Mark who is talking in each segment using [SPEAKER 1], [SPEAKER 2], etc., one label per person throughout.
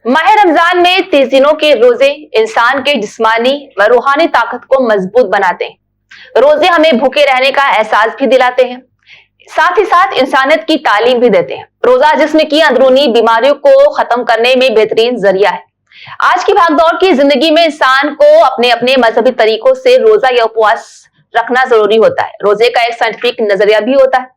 [SPEAKER 1] माह रमजान में 30 दिनों के रोजे इंसान के जिस्मानी व रूहानी ताकत को मजबूत बनाते हैं। रोजे हमें भूखे रहने का एहसास भी दिलाते हैं, साथ ही साथ इंसानियत की तालीम भी देते हैं। रोजा जिस्म की अंदरूनी बीमारियों को खत्म करने में बेहतरीन जरिया है। आज की भागदौड़ की जिंदगी में इंसान को अपने अपने मजहबी तरीकों से रोजा या उपवास रखना जरूरी होता है। रोजे का एक साइंटिफिक नजरिया भी होता है।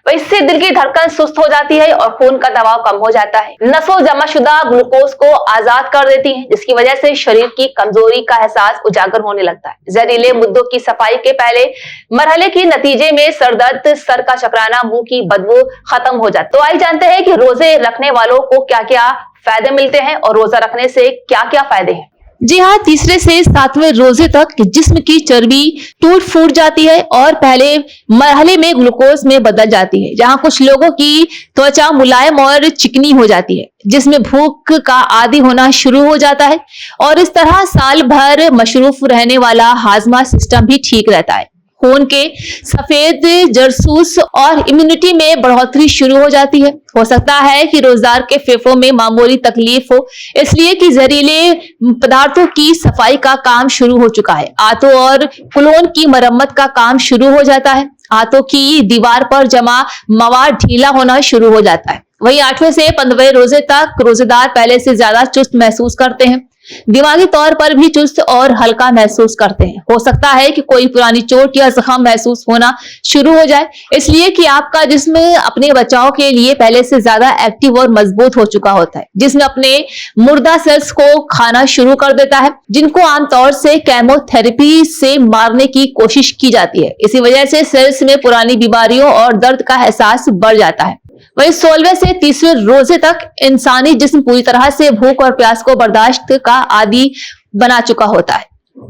[SPEAKER 1] वह इससे दिल की धड़कन सुस्त हो जाती है और खून का दबाव कम हो जाता है। नसों जमाशुदा ग्लूकोज को आजाद कर देती है, जिसकी वजह से शरीर की कमजोरी का एहसास उजागर होने लगता है। जहरीले मुद्दों की सफाई के पहले मरहले के नतीजे में सरदर्द, सर का चकराना, मुंह की बदबू खत्म हो जाती है। तो आइए जानते हैं कि रोजे रखने वालों को क्या क्या फायदे मिलते हैं और रोजा रखने से क्या क्या फायदे हैं।
[SPEAKER 2] जी हाँ, तीसरे से 7वें रोजे तक जिस्म की चर्बी टूट फूट जाती है और पहले मरहले में ग्लूकोज में बदल जाती है। जहाँ कुछ लोगों की त्वचा मुलायम और चिकनी हो जाती है, जिसमें भूख का आदी होना शुरू हो जाता है और इस तरह साल भर मशरूफ रहने वाला हाजमा सिस्टम भी ठीक रहता है। खून के सफेद जरसूस और इम्यूनिटी में बढ़ोतरी शुरू हो जाती है। हो सकता है कि रोजगार के फेफड़ों में मामूली तकलीफ हो, इसलिए कि जहरीले पदार्थों की सफाई का काम शुरू हो चुका है। आंतों और कुलोन की मरम्मत का काम शुरू हो जाता है। आंतों की दीवार पर जमा मवाद ढीला होना शुरू हो जाता है। वहीं 8वें से 15वें रोजे तक रोजेदार पहले से ज्यादा चुस्त महसूस करते हैं। दिमागी तौर पर भी चुस्त और हल्का महसूस करते हैं। हो सकता है कि कोई पुरानी चोट या जख्म महसूस होना शुरू हो जाए, इसलिए कि आपका जिस्म अपने बचाव के लिए पहले से ज्यादा एक्टिव और मजबूत हो चुका होता है। जिस्म अपने मुर्दा सेल्स को खाना शुरू कर देता है, जिनको आमतौर से केमोथेरेपी से मारने की कोशिश की जाती है। इसी वजह से सेल्स में पुरानी बीमारियों और दर्द का एहसास बढ़ जाता है। वहीं 16वें से 30वें रोजे तक इंसानी जिस्म पूरी तरह से भूख और प्यास को बर्दाश्त का आदी बना चुका होता है।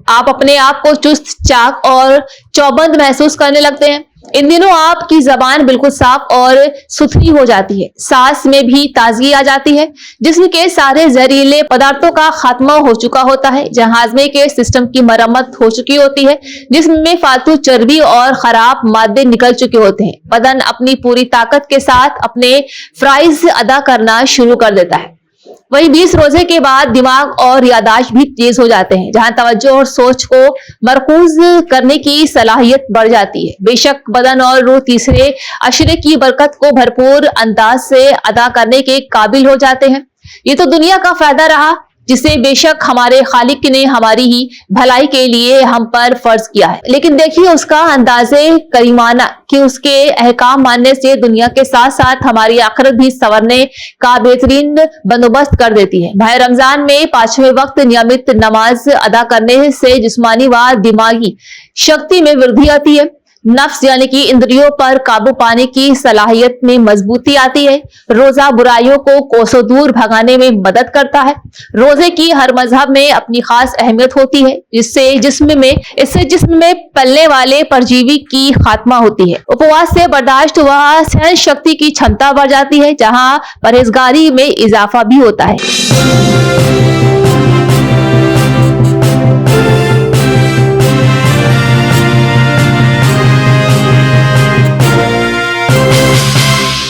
[SPEAKER 2] आप अपने आप को चुस्त, चाक और चौबंद महसूस करने लगते हैं। इन दिनों आपकी जबान बिल्कुल साफ और सुथरी हो जाती है। सांस में भी ताजगी आ जाती है। जिस्म के सारे जहरीले पदार्थों का खात्मा हो चुका होता है। जहां हाजमे के सिस्टम की मरम्मत हो चुकी होती है। जिस्म में फालतू चर्बी और खराब मादे निकल चुके होते हैं। बदन अपनी पूरी ताकत के साथ अपने फराइज अदा करना शुरू कर देता है। वही 20 रोजे के बाद दिमाग और यादाश्त भी तेज हो जाते हैं, जहां तवज्जो और सोच को मरकूज करने की सलाहियत बढ़ जाती है। बेशक बदन और रूह तीसरे अशरे की बरकत को भरपूर अंदाज से अदा करने के काबिल हो जाते हैं। ये तो दुनिया का फायदा रहा, जिसे बेशक हमारे खालिक ने हमारी ही भलाई के लिए हम पर फर्ज किया है। लेकिन देखिए उसका अंदाजे करीमाना कि उसके अहकाम मानने से दुनिया के साथ साथ हमारी आखिरत भी संवरने का बेहतरीन बंदोबस्त कर देती है। माह रमजान में 5वें वक्त नियमित नमाज अदा करने से जिस्मानी व दिमागी शक्ति में वृद्धि आती है। नफ्स यानी कि इंद्रियों पर काबू पाने की सलाहियत में मजबूती आती है। रोजा बुराइयों को कोसों दूर भगाने में मदद करता है। रोजे की हर मजहब में अपनी खास अहमियत होती है, इससे जिस्म में पलने वाले परजीवी की खात्मा होती है। उपवास से बर्दाश्त व सहन शक्ति की क्षमता बढ़ जाती है, जहाँ परहेजगारी में इजाफा भी होता है।